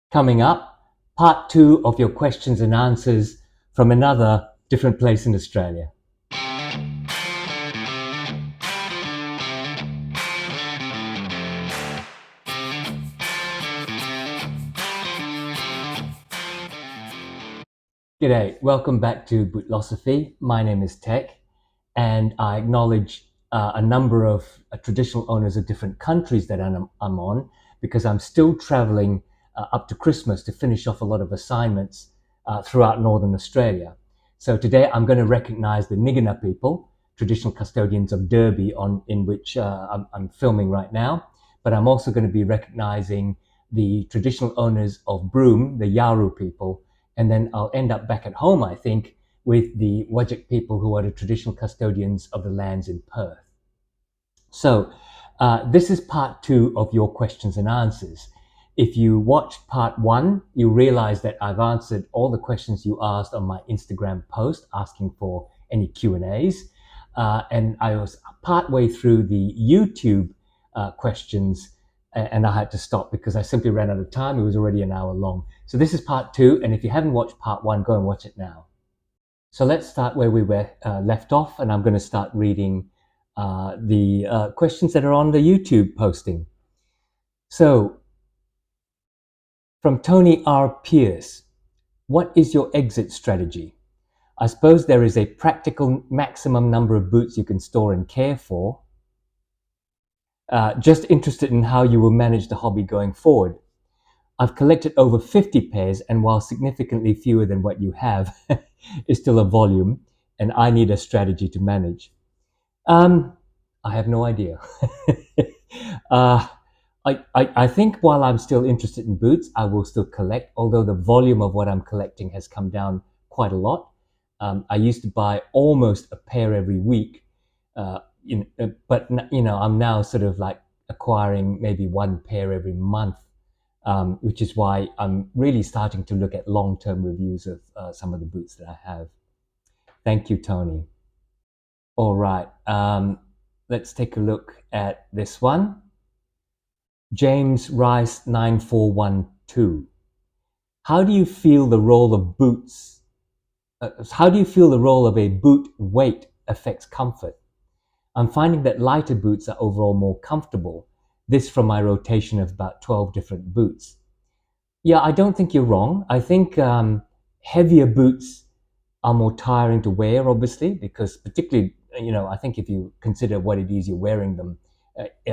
Coming up, part 2 of your questions and answers from another different place in Australia. G'day, welcome back to Bootlosophy. My name is Tech, and I acknowledge a number of traditional owners of different countries that I'm on, because I'm still traveling up to Christmas to finish off a lot of assignments throughout Northern Australia. So today I'm going to recognize the Nigina people, traditional custodians of Derby, in which I'm filming right now, but I'm also going to be recognizing the traditional owners of Broome, the Yaru people, and then I'll end up back at home, I think, with the Whadjuk people, who are the traditional custodians of the lands in Perth. So this is part 2 of your questions and answers. If you watched part 1, you realize that I've answered all the questions you asked on my Instagram post asking for any Q&As. And I was partway through the YouTube questions, and I had to stop because I simply ran out of time. It was already an hour long. So this is part 2, and if you haven't watched part 1, go and watch it now. So let's start where we were left off, and I'm going to start reading the questions that are on the YouTube posting. So, from Tony R. Pierce, what is your exit strategy? I suppose there is a practical maximum number of boots you can store and care for. Just interested in how you will manage the hobby going forward. I've collected over 50 pairs, and while significantly fewer than what you have, is still a volume, and I need a strategy to manage. I have no idea. I think while I'm still interested in boots, I will still collect, although the volume of what I'm collecting has come down quite a lot. I used to buy almost a pair every week, but I'm now sort of like acquiring maybe one pair every month, which is why I'm really starting to look at long-term reviews of some of the boots that I have. Thank you, Tony. All right, let's take a look at this one. James Rice 9412. How do you feel the role of boots? How do you feel the role of a boot weight affects comfort? I'm finding that lighter boots are overall more comfortable. This from my rotation of about 12 different boots. Yeah, I don't think you're wrong. I think heavier boots are more tiring to wear, obviously, because particularly, I think if you consider what it is you're wearing them,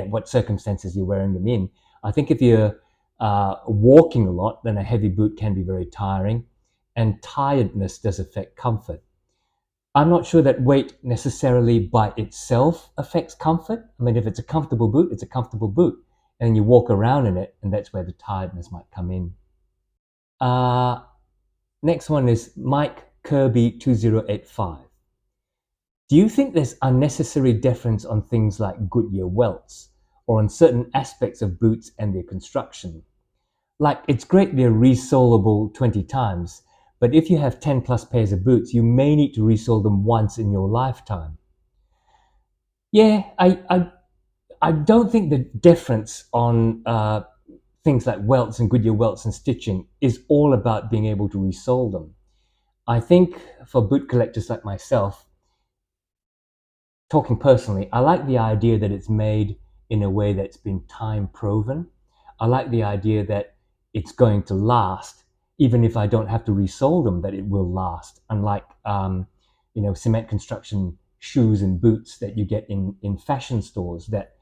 what circumstances you're wearing them in, I think if you're walking a lot, then a heavy boot can be very tiring, and tiredness does affect comfort. I'm not sure that weight necessarily by itself affects comfort. I mean, if it's a comfortable boot, it's a comfortable boot, and you walk around in it, and that's where the tiredness might come in. Next one is Mike Kirby 2085. Do you think there's unnecessary deference on things like Goodyear welts, or on certain aspects of boots and their construction? Like, it's great they're resolable 20 times, but if you have 10 plus pairs of boots, you may need to resole them once in your lifetime. Yeah, I don't think the deference on things like welts and Goodyear welts and stitching is all about being able to resole them. I think for boot collectors like myself, talking personally, I like the idea that it's made in a way that's been time proven. I like the idea that it's going to last, even if I don't have to resole them, that it will last. Unlike, cement construction shoes and boots that you get in fashion stores that,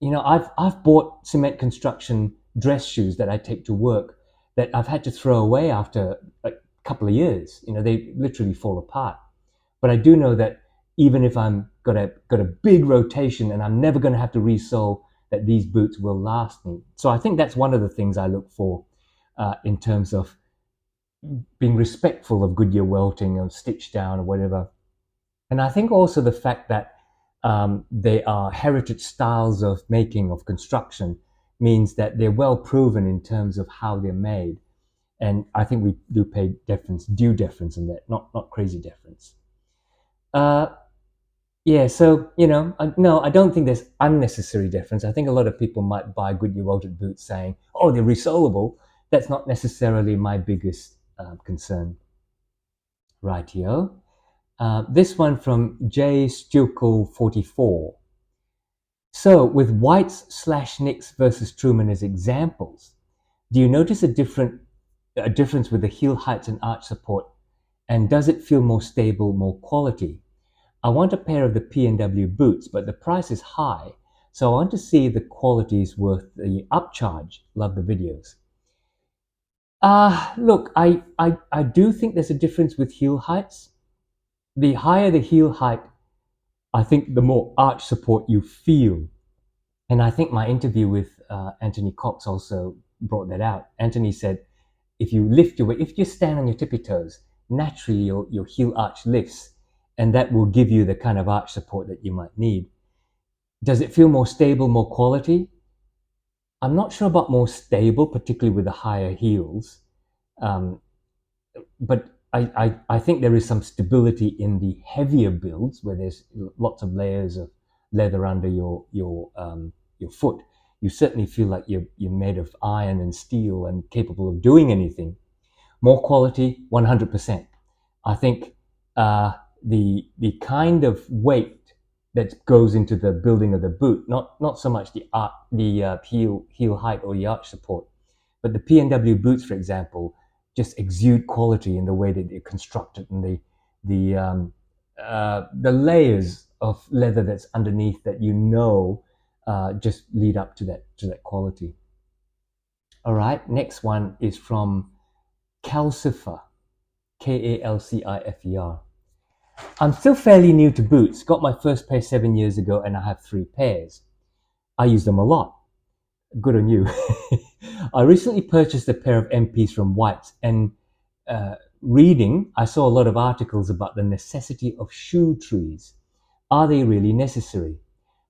I've bought cement construction dress shoes that I take to work that I've had to throw away after a couple of years. They literally fall apart. But I do know that even if I'm got a big rotation and I'm never going to have to resole, that these boots will last me. So I think that's one of the things I look for in terms of being respectful of Goodyear welting or stitch down or whatever. And I think also the fact that they are heritage styles of making, of construction, means that they're well proven in terms of how they're made. And I think we do pay due deference in that, not crazy deference. Yeah, so, no, I don't think there's unnecessary deference. I think a lot of people might buy Goodyear welted boots saying, oh, they're resolable, that's not necessarily my biggest concern. Rightio. This one from J Stukel 44. So with Whites/Nicks versus Truman as examples, do you notice a difference with the heel heights and arch support? And does it feel more stable, more quality? I want a pair of the P&W boots, but the price is high, so I want to see if the quality is worth the upcharge. Love the videos. Look, I do think there's a difference with heel heights. The higher the heel height, I think the more arch support you feel. And I think my interview with Anthony Cox also brought that out. Anthony said, if you lift your weight, if you stand on your tippy toes, naturally your heel arch lifts, and that will give you the kind of arch support that you might need. Does it feel more stable, more quality? I'm not sure about more stable, particularly with the higher heels. But I think there is some stability in the heavier builds where there's lots of layers of leather under your foot. You certainly feel like you're made of iron and steel and capable of doing anything. More quality, 100%. I think the kind of weight that goes into the building of the boot, not so much the heel height or the arch support, but the P&W boots, for example, just exude quality in the way that they're constructed and the layers of leather that's underneath that just lead up to that quality. All right, next one is from KALCIFER, KALCIFER. I'm still fairly new to boots. Got my first pair 7 years ago and I have 3 pairs. I use them a lot. Good on you. I recently purchased a pair of MPs from Whites, and reading, I saw a lot of articles about the necessity of shoe trees. Are they really necessary?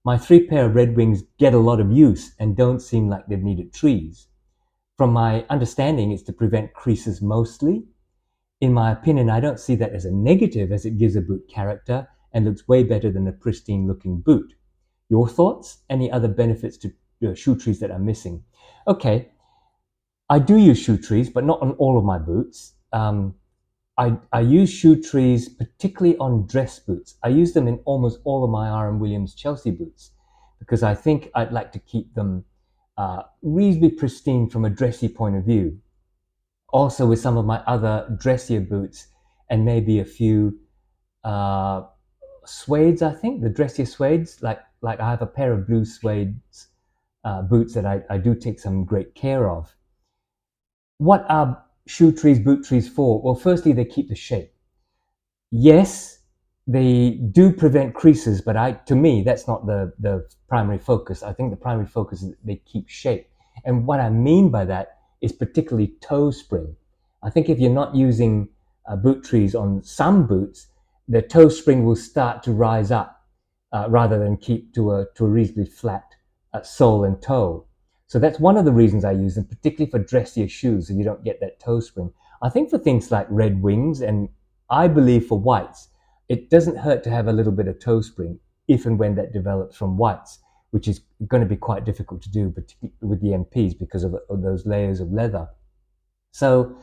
My 3 pair of Red Wings get a lot of use and don't seem like they've needed trees. From my understanding, it's to prevent creases mostly. In my opinion, I don't see that as a negative, as it gives a boot character and looks way better than a pristine looking boot. Your thoughts? Any other benefits to shoe trees that I'm missing? Okay, I do use shoe trees, but not on all of my boots. I use shoe trees particularly on dress boots. I use them in almost all of my R.M. Williams Chelsea boots because I think I'd like to keep them reasonably pristine from a dressy point of view. Also with some of my other dressier boots and maybe a few suedes, I think, the dressier suedes, like I have a pair of blue suede boots that I do take some great care of. What are shoe trees, boot trees for? Well, firstly, they keep the shape. Yes, they do prevent creases, but to me, that's not the primary focus. I think the primary focus is that they keep shape. And what I mean by that is particularly toe spring. I think if you're not using boot trees on some boots, the toe spring will start to rise up rather than keep to a reasonably flat sole and toe. So that's one of the reasons I use them, particularly for dressier shoes, so you don't get that toe spring. I think for things like Red Wings, and I believe for Whites, it doesn't hurt to have a little bit of toe spring if and when that develops from Whites, which is going to be quite difficult to do, particularly with the MPs because of those layers of leather. So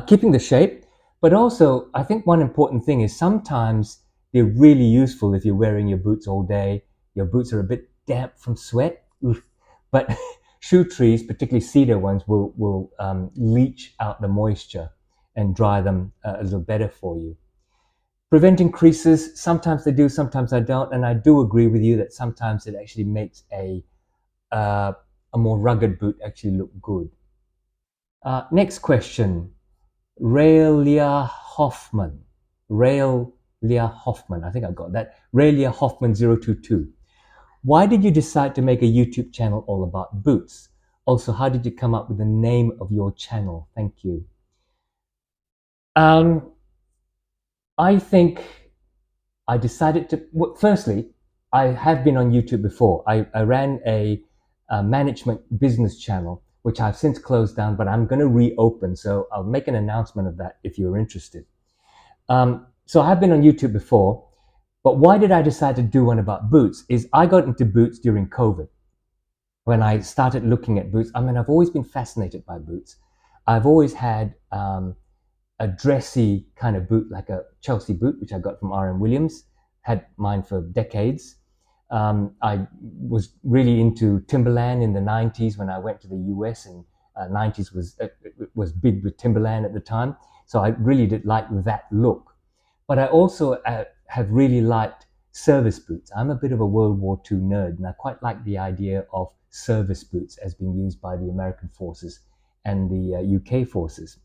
keeping the shape, but also I think one important thing is sometimes they're really useful if you're wearing your boots all day. Your boots are a bit damp from sweat, but shoe trees, particularly cedar ones, will leach out the moisture and dry them a little better for you. Preventing creases, sometimes they do, sometimes I don't, and I do agree with you that sometimes it actually makes a more rugged boot actually look good. Next question, Raelia Hoffman, I think I got that, Raelia Hoffman 022. Why did you decide to make a YouTube channel all about boots? Also, how did you come up with the name of your channel? Thank you. I think I decided to, well, firstly, I have been on YouTube before. I ran a management business channel, which I've since closed down, but I'm going to reopen. So I'll make an announcement of that if you're interested. So I have been on YouTube before, but why did I decide to do one about boots is I got into boots during COVID. When I started looking at boots, I mean, I've always been fascinated by boots. I've always had a dressy kind of boot, like a Chelsea boot, which I got from R.M. Williams, had mine for decades. I was really into Timberland in the 90s when I went to the US, and 90s was big with Timberland at the time. So I really did like that look. But I also have really liked service boots. I'm a bit of a World War II nerd, and I quite like the idea of service boots as being used by the American forces and the UK forces.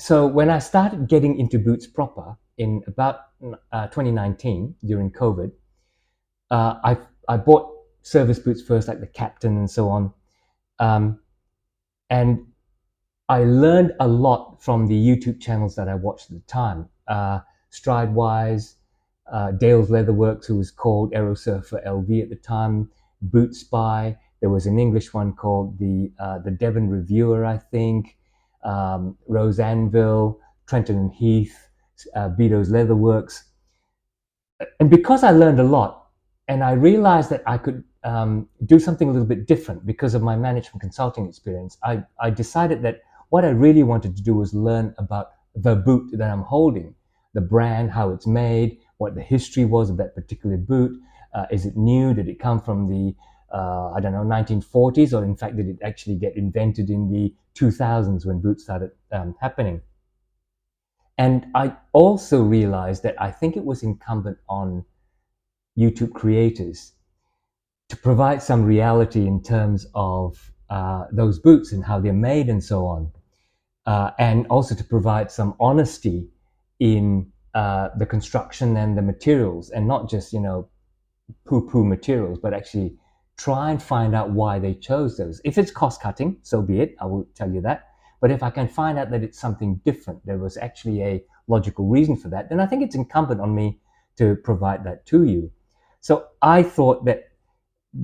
So when I started getting into boots proper in about 2019 during COVID, I bought service boots first, like the Captain and so on, and I learned a lot from the YouTube channels that I watched at the time. Stridewise, Dale's Leatherworks, who was called Aerosurfer LV at the time, Boot Spy. There was an English one called the Devon Reviewer, I think. Rose Anvil, Trenton and Heath, Bedo's Leatherworks. And because I learned a lot, and I realized that I could do something a little bit different because of my management consulting experience, I decided that what I really wanted to do was learn about the boot that I'm holding, the brand, how it's made, what the history was of that particular boot. Is it new? Did it come from the, 1940s? Or in fact, did it actually get invented in the 2000s when boots started happening? And I also realized that I think it was incumbent on YouTube creators to provide some reality in terms of those boots and how they're made and so on. And also to provide some honesty in the construction and the materials, and not just, poo-poo materials, but actually try and find out why they chose those. If it's cost cutting, so be it, I will tell you that. But if I can find out that it's something different, there was actually a logical reason for that, then I think it's incumbent on me to provide that to you. So I thought that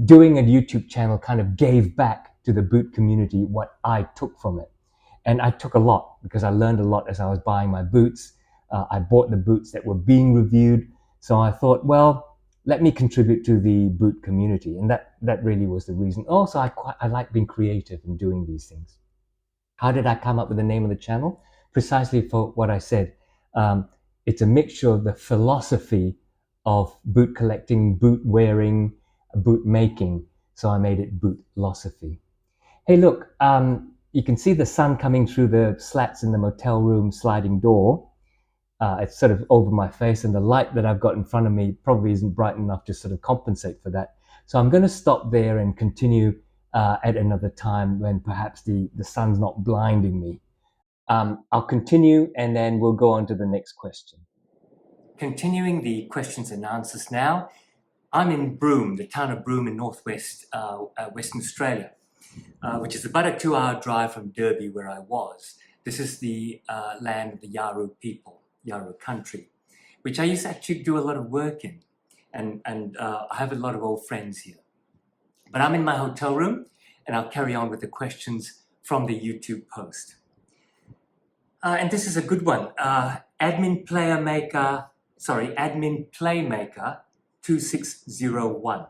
doing a YouTube channel kind of gave back to the boot community what I took from it. And I took a lot because I learned a lot as I was buying my boots. I bought the boots that were being reviewed. So I thought, well, let me contribute to the boot community. And that really was the reason. Also, I like being creative and doing these things. How did I come up with the name of the channel? Precisely for what I said. It's a mixture of the philosophy of boot collecting, boot wearing, boot making. So I made it Bootlosophy. Hey, look, you can see the sun coming through the slats in the motel room sliding door. It's sort of over my face, and the light that I've got in front of me probably isn't bright enough to sort of compensate for that. So I'm going to stop there and continue at another time when perhaps the sun's not blinding me. I'll continue, and then we'll go on to the next question. Continuing the questions and answers now. I'm in Broome, the town of Broome in northwest Western Australia, which is about a 2-hour drive from Derby, where I was. This is the land of the Yawuru people, Yawuru country, which I used to actually do a lot of work in, and I have a lot of old friends here. But I'm in my hotel room, and I'll carry on with the questions from the YouTube post. And this is a good one. Admin Playmaker 2601.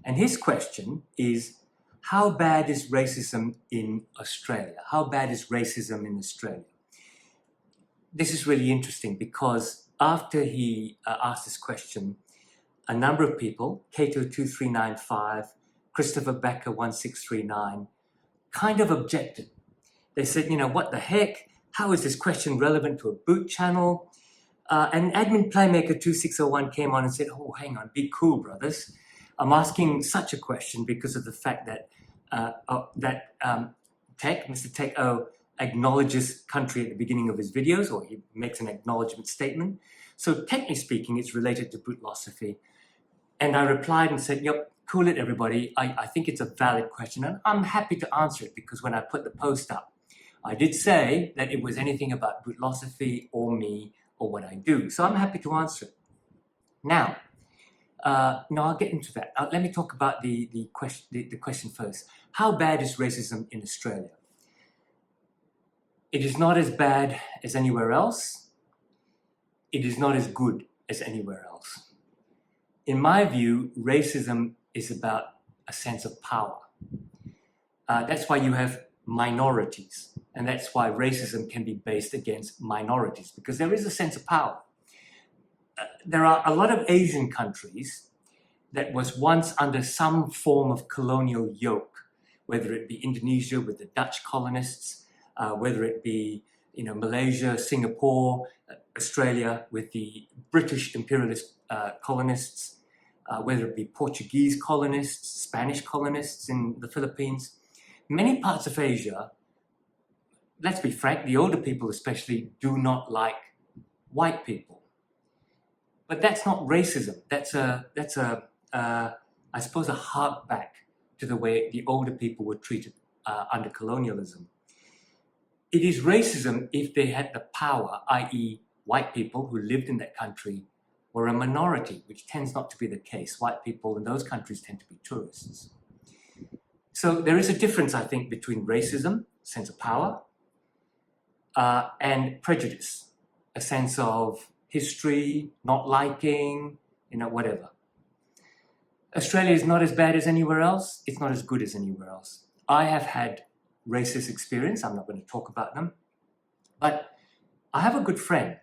And his question is, how bad is racism in Australia? How bad is racism in Australia? This is really interesting because after he asked this question, a number of people, Kato2395, Christopher Becker 1639, kind of objected. They said, what the heck? How is this question relevant to a boot channel? And Admin Playmaker 2601 came on and said, oh, hang on, be cool, brothers. I'm asking such a question because of the fact that Mr. Tech acknowledges country at the beginning of his videos, or he makes an acknowledgement statement. So technically speaking, it's related to Bootlosophy. And I replied and said, yep, cool it, everybody. I think it's a valid question, and I'm happy to answer it because when I put the post up, I did say that it was anything about Bootlosophy or me or what I do. So I'm happy to answer it. Now, I'll get into that. Let me talk about the question first. How bad is racism in Australia? It is not as bad as anywhere else. It is not as good as anywhere else. In my view, racism is about a sense of power. That's why you have minorities. And that's why racism can be based against minorities, because there is a sense of power. There are a lot of Asian countries that was once under some form of colonial yoke, whether it be Indonesia with the Dutch colonists, whether it be Malaysia, Singapore, Australia with the British imperialist colonists, whether it be Portuguese colonists, Spanish colonists in the Philippines. Many parts of Asia, let's be frank, the older people especially do not like white people. But that's not racism. That's I suppose a hark back to the way the older people were treated under colonialism. It is racism if they had the power, i.e. white people who lived in that country were a minority, which tends not to be the case. White people in those countries tend to be tourists. So there is a difference, I think, between racism, sense of power, and prejudice, a sense of history, not liking, whatever. Australia is not as bad as anywhere else. It's not as good as anywhere else. I have had racist experience. I'm not going to talk about them. But I have a good friend,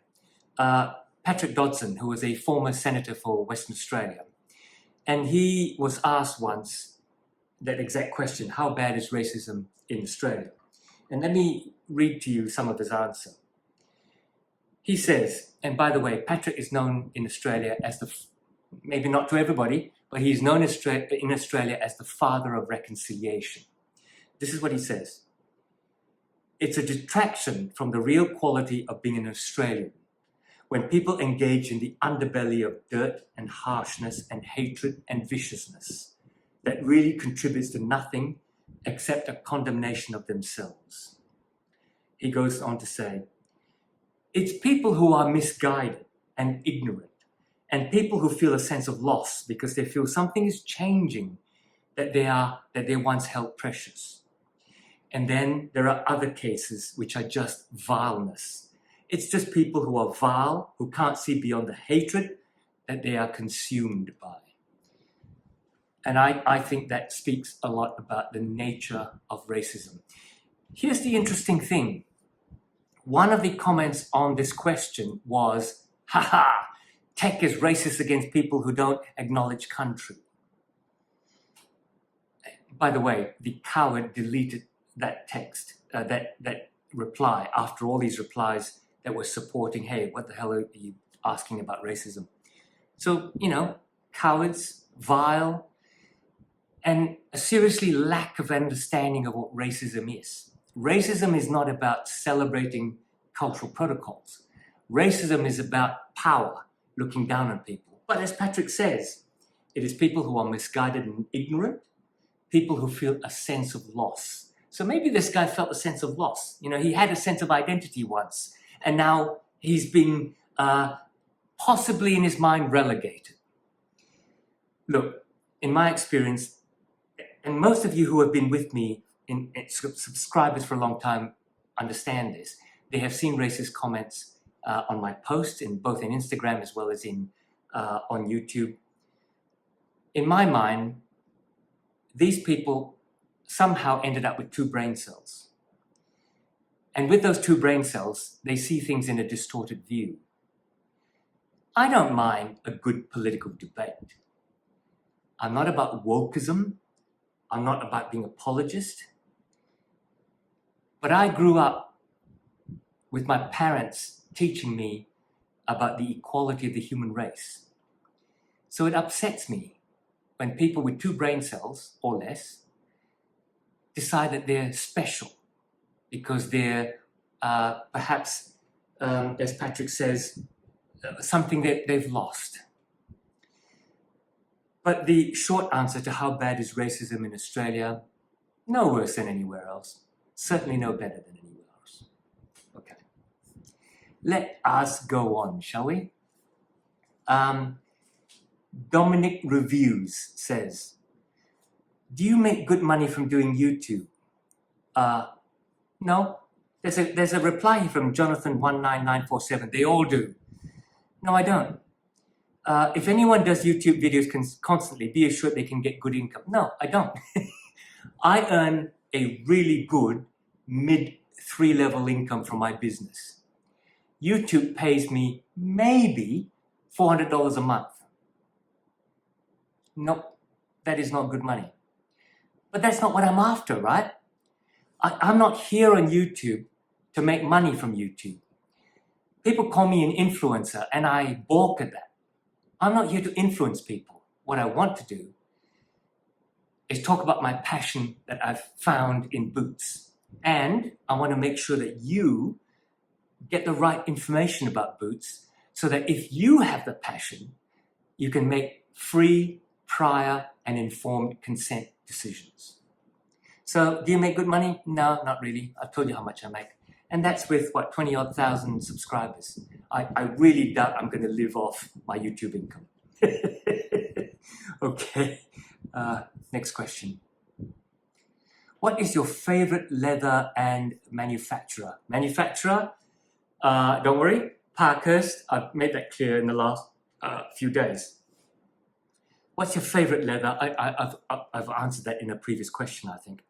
Patrick Dodson, who was a former senator for Western Australia. And he was asked once that exact question, how bad is racism in Australia? And let me read to you some of his answer. He says, and by the way, Patrick is known in Australia as maybe not to everybody, but he's known in Australia as the father of reconciliation. This is what he says. It's a detraction from the real quality of being an Australian when people engage in the underbelly of dirt and harshness and hatred and viciousness that really contributes to nothing except a condemnation of themselves. He goes on to say, it's people who are misguided and ignorant, and people who feel a sense of loss because they feel something is changing that they once held precious. And then there are other cases which are just vileness. It's just people who are vile, who can't see beyond the hatred that they are consumed by. And I think that speaks a lot about the nature of racism. Here's the interesting thing. One of the comments on this question was, haha, tech is racist against people who don't acknowledge country. By the way, the coward deleted that text, that reply, after all these replies that were supporting, hey, what the hell are you asking about racism? So, cowards, vile, and a seriously lack of understanding of what racism is. Racism is not about celebrating cultural protocols. Racism is about power, looking down on people. But as Patrick says, it is people who are misguided and ignorant, people who feel a sense of loss. So maybe this guy felt a sense of loss. He had a sense of identity once, and now he's been possibly in his mind relegated. Look, in my experience, and most of you who have been with me, subscribers for a long time, understand this. They have seen racist comments on my posts, both in Instagram as well as on YouTube. In my mind, these people somehow ended up with two brain cells. And with those two brain cells, they see things in a distorted view. I don't mind a good political debate. I'm not about wokeism. I'm not about being an apologist. But I grew up with my parents teaching me about the equality of the human race. So it upsets me when people with two brain cells or less decide that they're special because they're perhaps, as Patrick says, something that they've lost. But the short answer to how bad is racism in Australia, no worse than anywhere else. Certainly no better than anywhere else. Okay. Let us go on, shall we? Dominicreviews says, do you make good money from doing YouTube? No. There's a reply here from Jonathan19947. They all do. No, I don't. If anyone does YouTube videos constantly, be assured they can get good income. No, I don't. I earn a really good mid 3-level income from my business. YouTube pays me maybe $400 a month. Nope, that is not good money. But that's not what I'm after, right? I'm not here on YouTube to make money from YouTube. People call me an influencer and I balk at that. I'm not here to influence people. What I want to do is talk about my passion that I've found in boots. And I want to make sure that you get the right information about boots so that if you have the passion, you can make free, prior, and informed consent decisions. So do you make good money? No, not really. I've told you how much I make. And that's with, 20-odd thousand subscribers. I really doubt I'm going to live off my YouTube income. Okay, next question. What is your favorite leather and manufacturer? Manufacturer, don't worry, Parkhurst. I've made that clear in the last few days. What's your favorite leather? I've answered that in a previous question, I think.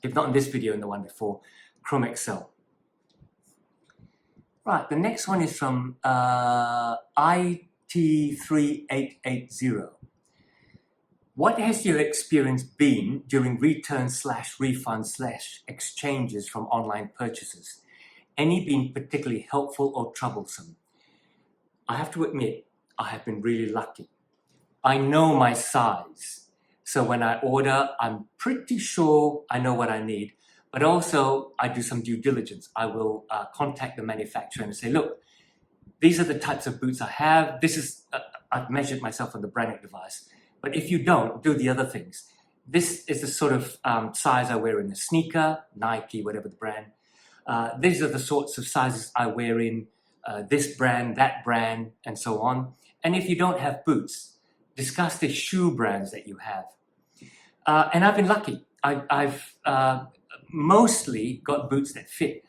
If not in this video, in the one before, Chrome Excel. Right, the next one is from IT3880. What has your experience been during returns/refunds/exchanges from online purchases? Any been particularly helpful or troublesome? I have to admit, I have been really lucky. I know my size. So when I order, I'm pretty sure I know what I need. But also, I do some due diligence. I will contact the manufacturer and say, look, these are the types of boots I have. This is, I've measured myself on the branding device. But if you don't, do the other things. This is the sort of size I wear in a sneaker, Nike, whatever the brand. These are the sorts of sizes I wear in this brand, that brand, and so on. And if you don't have boots, discuss the shoe brands that you have. And I've been lucky. I've mostly got boots that fit.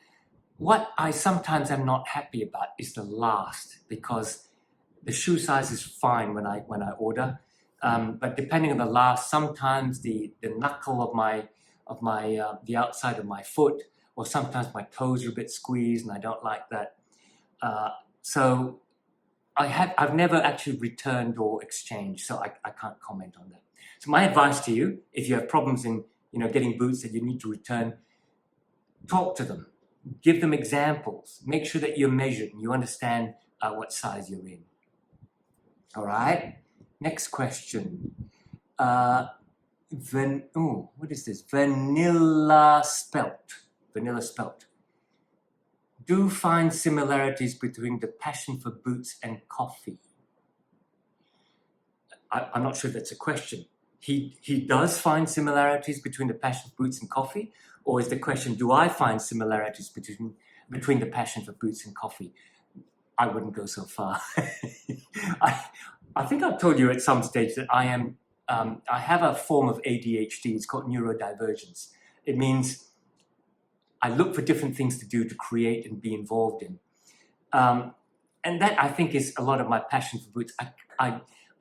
What I sometimes am not happy about is the last, because the shoe size is fine when I order, but depending on the last, sometimes the knuckle of the outside of my foot, or sometimes my toes are a bit squeezed, and I don't like that. So I've never actually returned or exchanged, so I can't comment on that. So my advice to you, if you have problems in getting boots that you need to return, talk to them, give them examples, make sure that you're measured and you understand what size you're in. All right, next question. What is this? Vanillaspelt. Do find similarities between the passion for boots and coffee? I'm not sure if that's a question. He does find similarities between the passion for boots and coffee, or is the question, do I find similarities between the passion for boots and coffee? I wouldn't go so far. I think I've told you at some stage that I have a form of ADHD. It's called neurodivergence. It means I look for different things to do, to create and be involved in. And that, I think, is a lot of my passion for boots.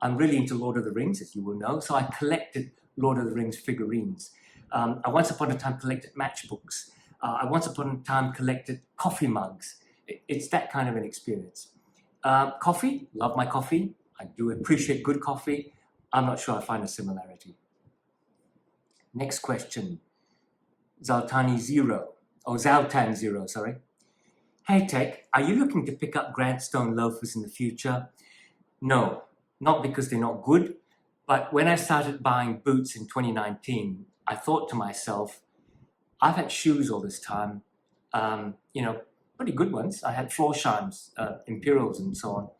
I'm really into Lord of the Rings, as you will know, so I collected Lord of the Rings figurines. I once upon a time collected matchbooks. I once upon a time collected coffee mugs. It's that kind of an experience. Coffee, love my coffee. I do appreciate good coffee. I'm not sure I find a similarity. Next question. Zaltan Zero, sorry. Hey Tech, are you looking to pick up Grantstone loafers in the future? No. Not because they're not good, but when I started buying boots in 2019, I thought to myself, I've had shoes all this time, pretty good ones. I had Florsheim's, Imperials, and so on.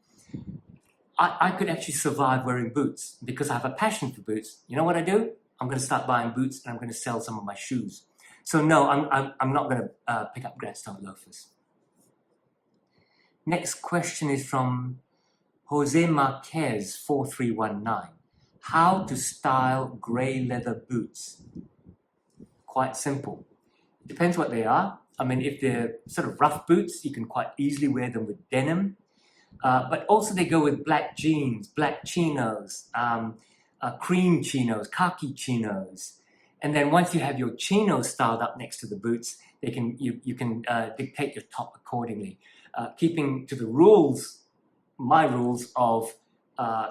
I could actually survive wearing boots because I have a passion for boots. You know what I do? I'm going to start buying boots and I'm going to sell some of my shoes. So no, I'm not going to pick up Grantstone loafers. Next question is from Jose Marquez 4319. How to style grey leather boots? Quite simple. It depends what they are. I mean, if they're sort of rough boots, you can quite easily wear them with denim. But also they go with black jeans, black chinos, cream chinos, khaki chinos. And then once you have your chinos styled up next to the boots, you can dictate your top accordingly, keeping to the rules, my rules of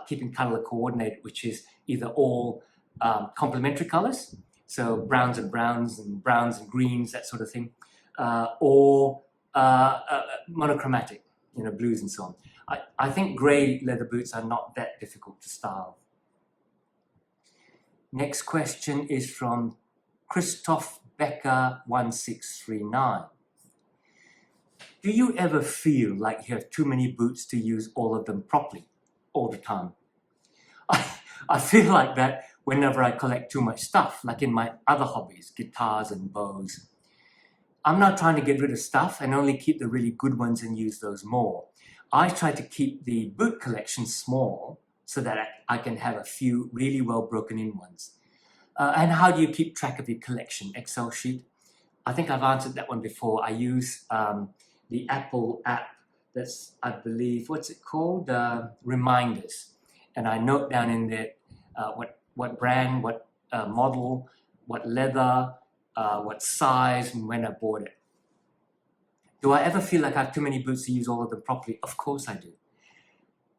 keeping color coordinated, which is either all complementary colors, so browns and greens, that sort of thing, or monochromatic, blues and so on. I think gray leather boots are not that difficult to style. Next question is from Christoph Becker 1639. Do you ever feel like you have too many boots to use all of them properly all the time? I feel like that whenever I collect too much stuff, like in my other hobbies, guitars and bows. I'm not trying to get rid of stuff and only keep the really good ones and use those more. I try to keep the boot collection small so that I can have a few really well broken in ones. And how do you keep track of your collection? Excel sheet? I think I've answered that one before. I use the Apple app that's, I believe, what's it called? Reminders. And I note down in there what brand, what model, what leather, what size, and when I bought it. Do I ever feel like I have too many boots to use all of them properly? Of course I do.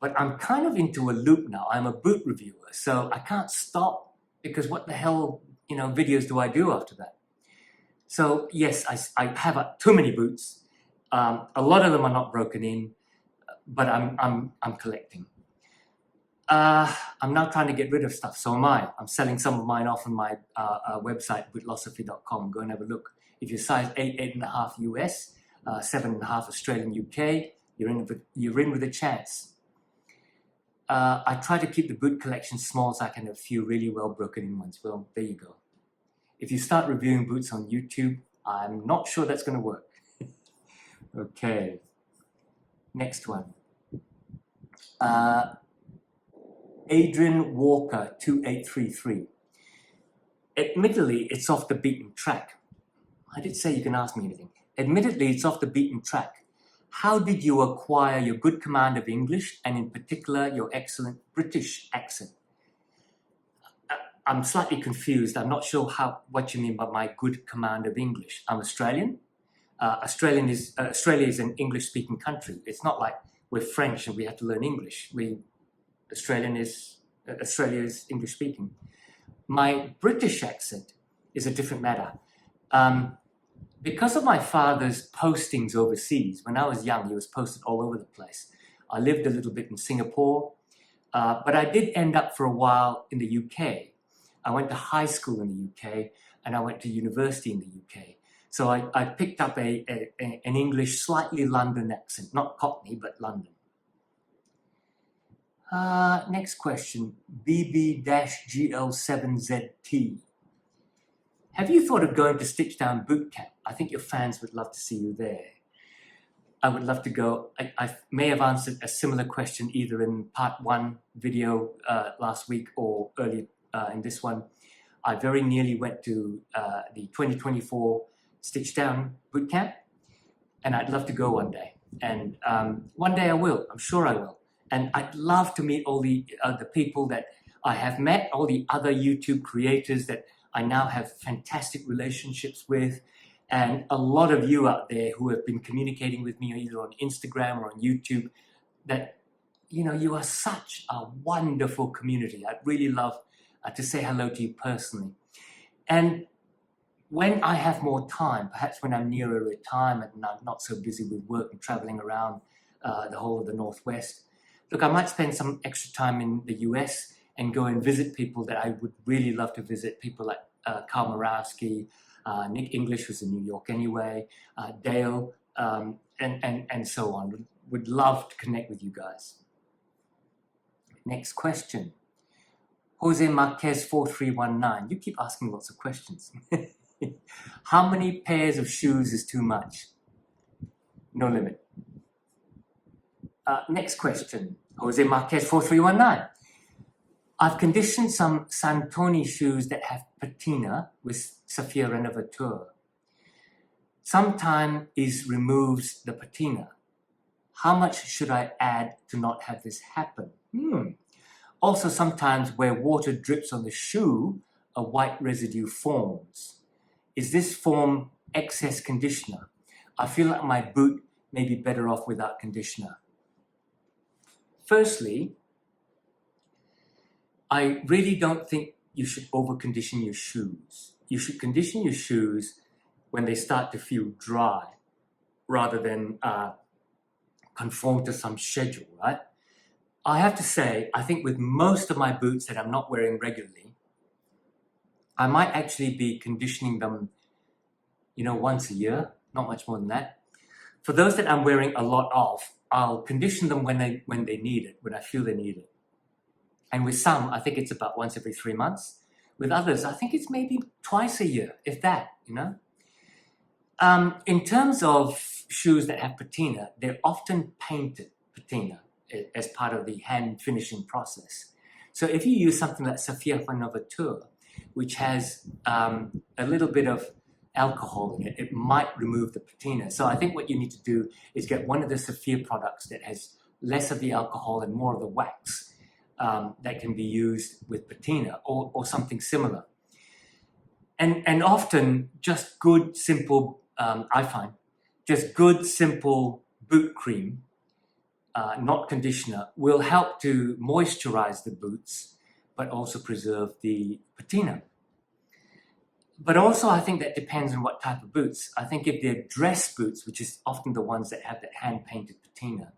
But I'm kind of into a loop now. I'm a boot reviewer, so I can't stop because what the hell, videos do I do after that? So yes, I have too many boots. A lot of them are not broken in, but I'm collecting. I'm now trying to get rid of stuff, so am I. I'm selling some of mine off on my website, Bootlosophy.com. Go and have a look. If you're size 8, 8.5 US, 7.5 Australian UK, you're in with a chance. I try to keep the boot collection small so I can have a few really well broken in ones. Well, there you go. If you start reviewing boots on YouTube, I'm not sure that's going to work. Okay. Next one. Adrian Walker 2833. Admittedly, it's off the beaten track. I did say you can ask me anything. Admittedly, it's off the beaten track. How did you acquire your good command of English and in particular your excellent British accent? I'm slightly confused. I'm not sure what you mean by my good command of English. I'm Australian. Australia is an English-speaking country. It's not like we're French and we have to learn English. Australia is English-speaking. My British accent is a different matter. Because of my father's postings overseas, when I was young, he was posted all over the place. I lived a little bit in Singapore, but I did end up for a while in the UK. I went to high school in the UK, and I went to university in the UK. So I picked up an English, slightly London accent, not Cockney, but London. Next question, BB-GL7ZT. Have you thought of going to Stitchdown Bootcamp? I think your fans would love to see you there. I would love to go. I may have answered a similar question either in part 1 video last week or early in this one. I very nearly went to the 2024 Stitchdown Bootcamp, and I'd love to go one day. And one day I will. I'm sure I will. And I'd love to meet all the people that I have met, all the other YouTube creators that I now have fantastic relationships with, and a lot of you out there who have been communicating with me either on Instagram or on YouTube, that, you are such a wonderful community. I'd really love to say hello to you personally. And when I have more time, perhaps when I'm nearer retirement and I'm not so busy with work and traveling around the whole of the Northwest, look, I might spend some extra time in the US and go and visit people that I would really love to visit, people like Carl Morawski, Nick English, who's in New York anyway, Dale, and so on. Would love to connect with you guys. Next question. Jose Marquez 4319. You keep asking lots of questions. How many pairs of shoes is too much? No limit. Next question. Jose Marquez 4319. I've conditioned some Santoni shoes that have patina with Saphir Renovateur. Sometimes it removes the patina. How much should I add to not have this happen? Also, sometimes where water drips on the shoe, a white residue forms. Is this form excess conditioner. I feel like my boot may be better off without conditioner. Firstly, I really don't think you should over-condition your shoes. You should condition your shoes when they start to feel dry, rather than conform to some schedule, right? I have to say, I think with most of my boots that I'm not wearing regularly, I might actually be conditioning them, once a year, not much more than that. For those that I'm wearing a lot of, I'll condition them when they need it, when I feel they need it. And with some, I think it's about once every 3 months. With others, I think it's maybe twice a year, if that, In terms of shoes that have patina, they're often painted patina as part of the hand finishing process. So if you use something like Saphir Novateur, which has a little bit of alcohol in it, it might remove the patina. So I think what you need to do is get one of the Saphir products that has less of the alcohol and more of the wax that can be used with patina or something similar. And often just good, simple, I find, just good, simple boot cream, not conditioner, will help to moisturize the boots, but also preserve the patina. But also, I think that depends on what type of boots. I think if they're dress boots, which is often the ones that have that hand-painted patina,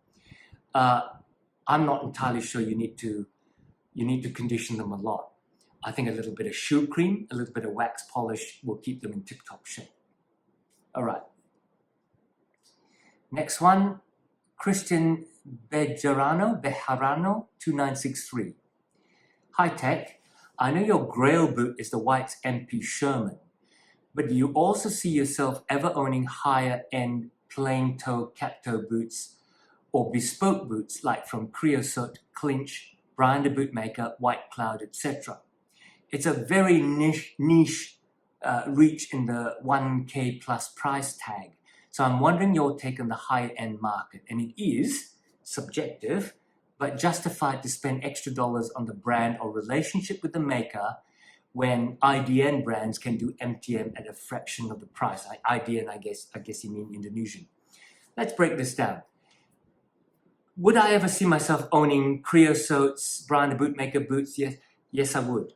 I'm not entirely sure you need to condition them a lot. I think a little bit of shoe cream, a little bit of wax polish will keep them in tip-top shape. All right. Next one, Christian Bejarano, 2963. Hi, Tech. I know your Grail boot is the White's MP Sherman, but do you also see yourself ever owning higher-end plain-toe cat-toe boots or bespoke boots like from Creosote, Clinch, Brian the Bootmaker, White Cloud, etc.? It's a very niche reach in the 1K plus price tag. So I'm wondering your take on the higher-end market. And it is subjective, but justified to spend extra dollars on the brand or relationship with the maker when IDN brands can do MTM at a fraction of the price. IDN, I guess you mean Indonesian. Let's break this down. Would I ever see myself owning Creosotes, Brian the Bootmaker boots? Yes, I would.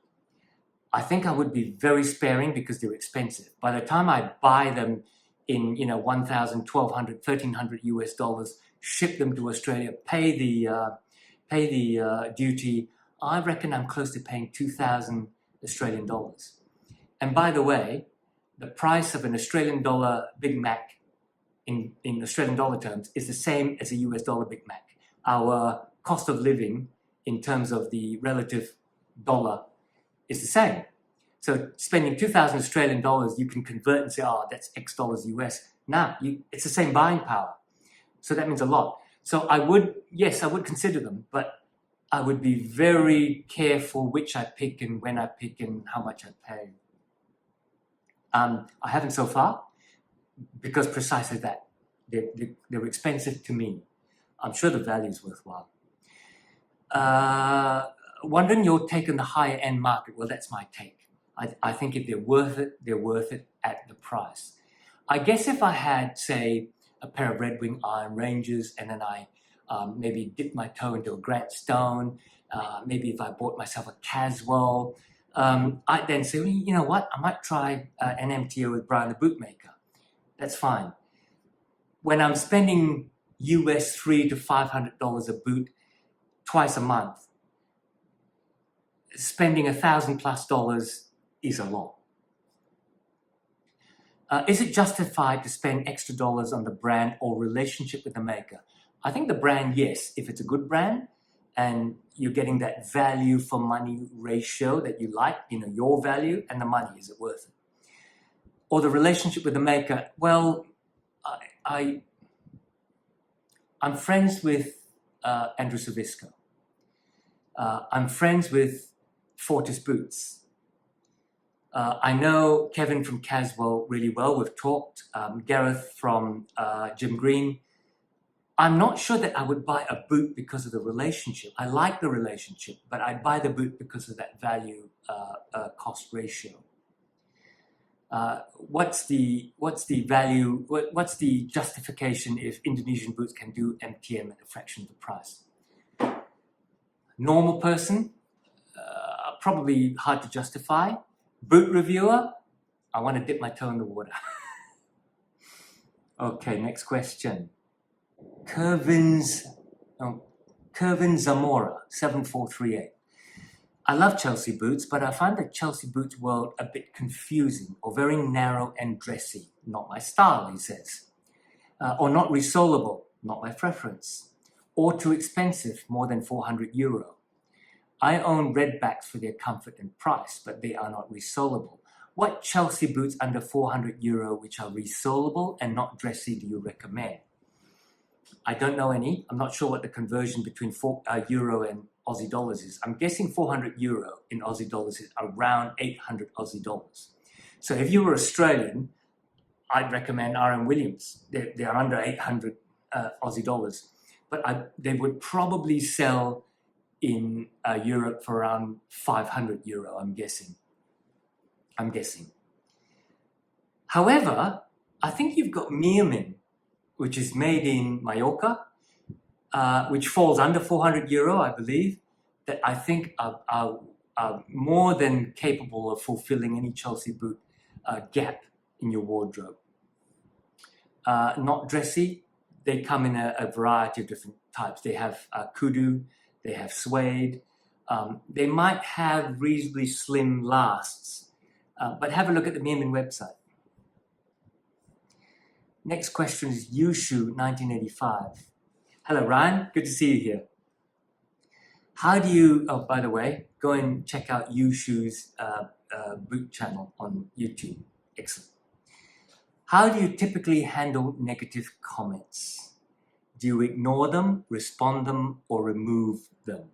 I think I would be very sparing because they're expensive. By the time I buy them in, $1,000, $1,200, $1,300 US dollars, ship them to Australia, pay the duty, I reckon I'm close to paying 2,000 Australian dollars. And by the way, the price of an Australian dollar Big Mac in Australian dollar terms is the same as a US dollar Big Mac. Our cost of living in terms of the relative dollar is the same. So spending 2,000 Australian dollars, you can convert and say, that's X dollars US. Now, it's the same buying power. So that means a lot. So I would consider them, but I would be very careful which I pick and when I pick and how much I pay. I haven't so far because precisely that. They're expensive to me. I'm sure the value is worthwhile. Wondering your take on the higher end market. Well, that's my take. I think if they're worth it at the price. I guess if I had, say, a pair of Red Wing Iron Rangers and then I maybe dip my toe into a Grant Stone, maybe if I bought myself a Caswell, I'd then say, well, you know what, I might try an MTO with Brian the Bootmaker. That's fine. When I'm spending US $300 to $500 a boot twice a month, spending $1,000+ is a lot. Is it justified to spend extra dollars on the brand or relationship with the maker? I think the brand, yes, if it's a good brand and you're getting that value for money ratio that you like, your value and the money, is it worth it? Or the relationship with the maker, well, I'm friends with Andrew Savisco. I'm friends with Fortis Boots. I know Kevin from Caswell really well. We've talked. Gareth from Jim Green. I'm not sure that I would buy a boot because of the relationship. I like the relationship, but I'd buy the boot because of that value cost ratio. What's the value? What's the justification if Indonesian boots can do MTM at a fraction of the price? Normal person, probably hard to justify. Boot reviewer, I want to dip my toe in the water. Okay, next question. Kervin Zamora 7438. I love Chelsea boots, but I find the Chelsea boots world a bit confusing or very narrow and dressy. Not my style, he says. Or not resolable, not my preference. Or too expensive, more than €400. I own redbacks for their comfort and price, but they are not resolable. What Chelsea boots under €400 which are resolable and not dressy do you recommend? I don't know any. I'm not sure what the conversion between euro and Aussie dollars is. I'm guessing €400 in Aussie dollars is around 800 Aussie dollars. So if you were Australian, I'd recommend R.M. Williams. They're under 800 Aussie dollars, but they would probably sell in Europe for around €500. I'm guessing. However, I think you've got Meermin, which is made in Mallorca, which falls under €400, I believe, that I think are more than capable of fulfilling any Chelsea boot gap in your wardrobe. Not dressy. They come in a variety of different types. They have kudu, they have suede. They might have reasonably slim lasts, but have a look at the Meermin website. Next question is Yushu 1985. Hello, Ryan. Good to see you here. How do you, oh, by the way, go and check out Yushu's boot channel on YouTube. Excellent. How do you typically handle negative comments? Do you ignore them, respond them, or remove them?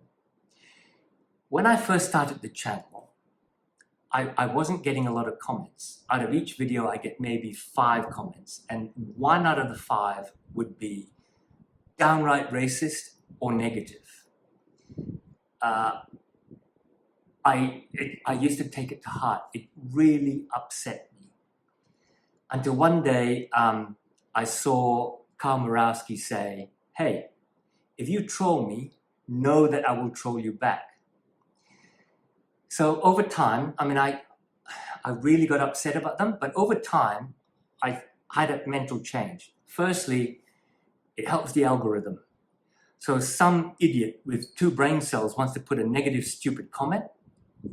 When I first started the channel, I wasn't getting a lot of comments. Out of each video, I get maybe 5 comments, and 1 out of the 5 would be downright racist or negative. I used to take it to heart. It really upset me. Until one day, I saw Karl Morawski say, "Hey, if you troll me, know that I will troll you back." So over time, I mean, I really got upset about them, but over time, I had a mental change. Firstly, it helps the algorithm. So some idiot with 2 brain cells wants to put a negative, stupid comment,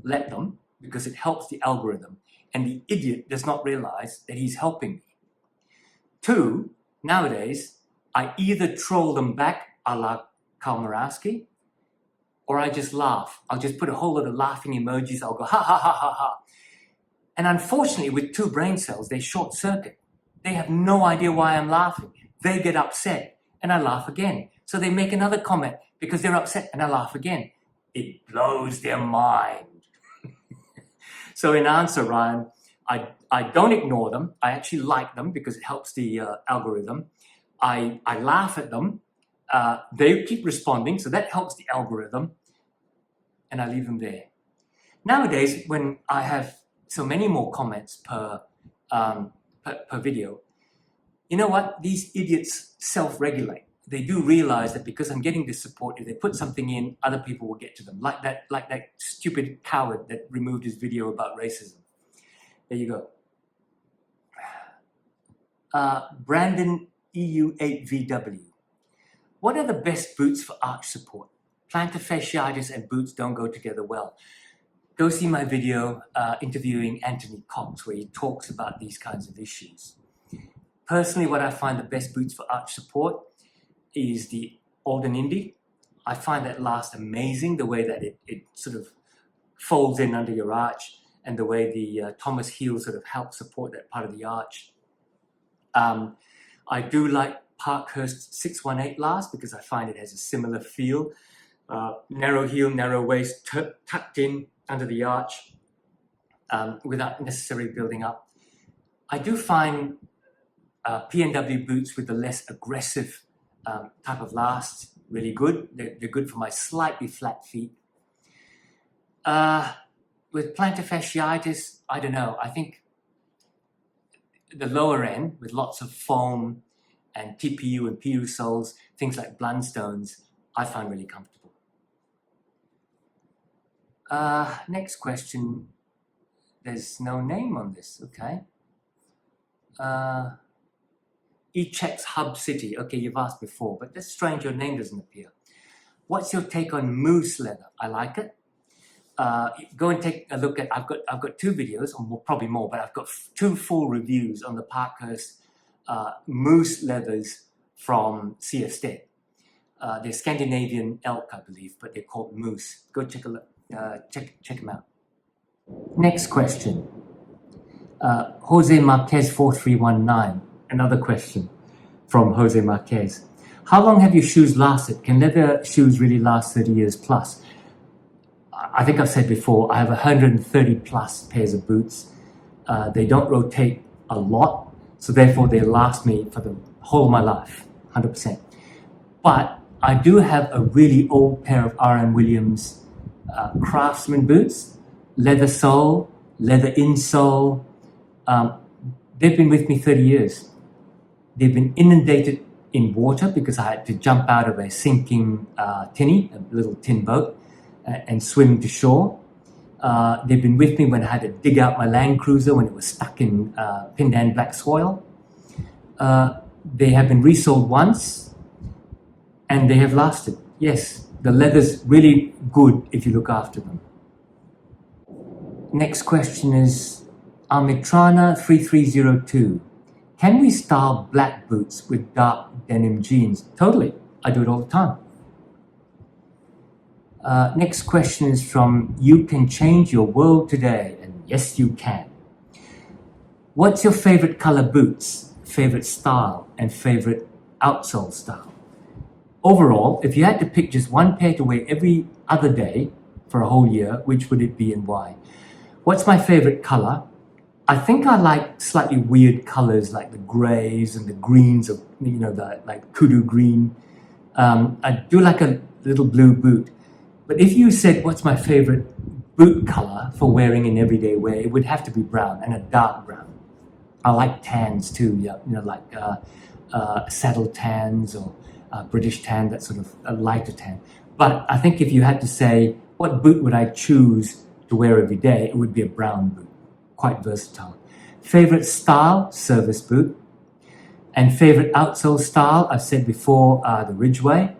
let them, because it helps the algorithm. And the idiot does not realize that he's helping me. 2, nowadays, I either troll them back a la Karl Morawski, or I just laugh. I'll just put a whole lot of laughing emojis. I'll go, ha, ha, ha, ha, ha. And unfortunately, with 2 brain cells, they short circuit. They have no idea why I'm laughing. They get upset, and I laugh again. So they make another comment because they're upset, and I laugh again. It blows their mind. So in answer, Ryan, I don't ignore them. I actually like them because it helps the algorithm. I laugh at them. They keep responding, so that helps the algorithm, and I leave them there. Nowadays, when I have so many more comments per video, you know what? These idiots self-regulate. They do realize that because I'm getting this support, if they put something in, other people will get to them. Like that stupid coward that removed his video about racism. There you go. Brandon EU8VW. What are the best boots for arch support? Plantar fasciitis and boots don't go together well. Go see my video interviewing Anthony Cox, where he talks about these kinds of issues. Personally, what I find the best boots for arch support is the Alden Indy. I find that last amazing, the way that it sort of folds in under your arch, and the way the Thomas heel sort of helps support that part of the arch. I do like Parkhurst 618 last because I find it has a similar feel. Narrow heel, narrow waist, tucked in under the arch without necessarily building up. I do find P&W boots with the less aggressive type of last really good. They're good for my slightly flat feet. With plantar fasciitis, I don't know. I think the lower end with lots of foam and TPU and PU soles, things like Blundstones, I find really comfortable. Next question. There's no name on this, okay. Echecs-HubCity. Okay, you've asked before, but that's strange, your name doesn't appear. What's your take on moose leather? I like it. Go and take a look at, I've got 2 videos, or probably more, but I've got 2 full reviews on the Parkhurst moose leathers from CF Stead. They're Scandinavian elk, I believe, but they're called moose. Go check a look, check them out. Next question. Jose Marquez 4319. Another question from Jose Marquez. How long have your shoes lasted? Can leather shoes really last 30 years plus? I think I've said before, I have 130 plus pairs of boots. They don't rotate a lot, so therefore they last me for the whole of my life, 100%. But I do have a really old pair of R.M. Williams Craftsman boots, leather sole, leather insole. They've been with me 30 years. They've been inundated in water because I had to jump out of a sinking tinny, a little tin boat, and swim to shore. They've been with me when I had to dig out my Land Cruiser when it was stuck in Pindan black soil. They have been resold once, and they have lasted. Yes, the leather's really good if you look after them. Next question is Amitrana 3302. Can we style black boots with dark denim jeans? Totally. I do it all the time. Next question is from YouCanChangeYourWorldToday. And yes, you can. What's your favorite color boots, favorite style, and favorite outsole style? Overall, if you had to pick just one pair to wear every other day for a whole year, which would it be and why? What's my favorite color? I think I like slightly weird colors like the grays and the greens of, the like kudu green. I do like a little blue boot. But if you said what's my favorite boot color for wearing in everyday wear, it would have to be brown, and a dark brown. I like tans too, like saddle tans or British tan, that sort of a lighter tan. But I think if you had to say what boot would I choose to wear every day, it would be a brown boot. Quite versatile. Favorite style, service boot. And favorite outsole style, I've said before, the Ridgeway.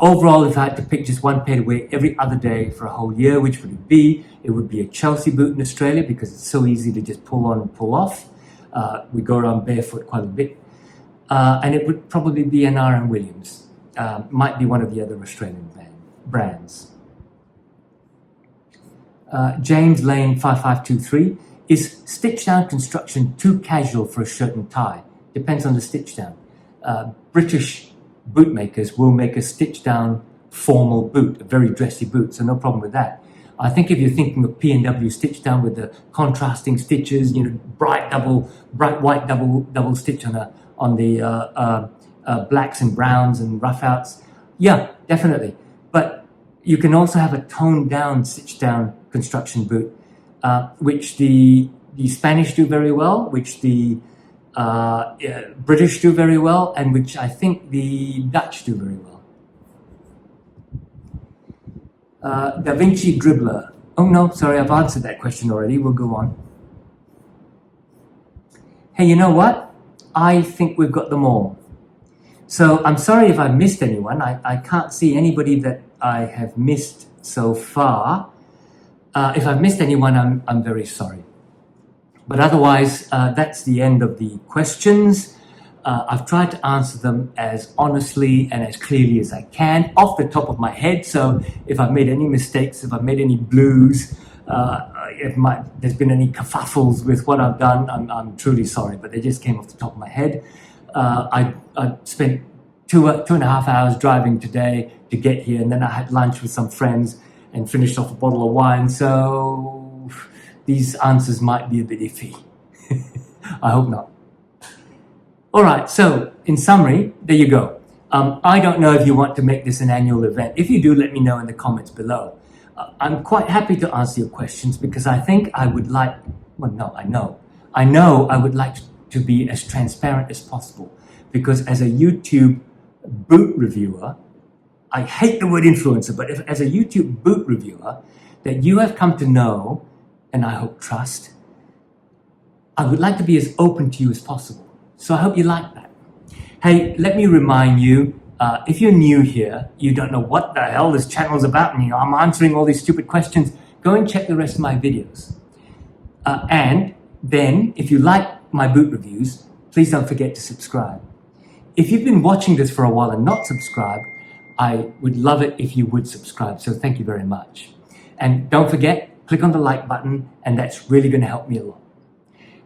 Overall, if I had to pick just one pair to wear every other day for a whole year, which would it be? It would be a Chelsea boot in Australia because it's so easy to just pull on and pull off. We go around barefoot quite a bit. And it would probably be an R.M. Williams. Might be one of the other Australian brands. James Lane 5523. Is stitch down construction too casual for a shirt and tie? Depends on the stitch down. British bootmakers will make a stitch down formal boot, a very dressy boot, so no problem with that. I think if you're thinking of P&W stitch down with the contrasting stitches, bright white double stitch on the blacks and browns and rough outs, yeah, definitely. But you can also have a toned down stitch down construction boot, which the Spanish do very well, which the British do very well, and which I think the Dutch do very well. Da Vinci Dribbler. Oh no, sorry, I've answered that question already. We'll go on. Hey, you know what? I think we've got them all. So I'm sorry if I missed anyone. I can't see anybody that I have missed so far. If I've missed anyone, I'm very sorry. But otherwise, that's the end of the questions. I've tried to answer them as honestly and as clearly as I can off the top of my head. So if I've made any mistakes, if I've made any blues, if there's been any kerfuffles with what I've done, I'm truly sorry, but they just came off the top of my head. I spent two and a half hours driving today to get here, and then I had lunch with some friends and finished off a bottle of wine. So these answers might be a bit iffy. I hope not. All right, so in summary, there you go. I don't know if you want to make this an annual event. If you do, let me know in the comments below. I'm quite happy to answer your questions because I think I would like, well, no, I know. I know I would like to be as transparent as possible, because as a YouTube boot reviewer, I hate the word influencer, but as a YouTube boot reviewer that you have come to know, and I hope trust, I would like to be as open to you as possible. So I hope you like that. Hey, let me remind you, if you're new here, you don't know what the hell this channel is about, and I'm answering all these stupid questions, go and check the rest of my videos. And then, if you like my boot reviews, please don't forget to subscribe. If you've been watching this for a while and not subscribed, I would love it if you would subscribe, so thank you very much. And don't forget, click on the like button, and that's really going to help me a lot.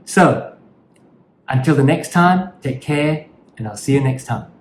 So, until the next time, take care, and I'll see you next time.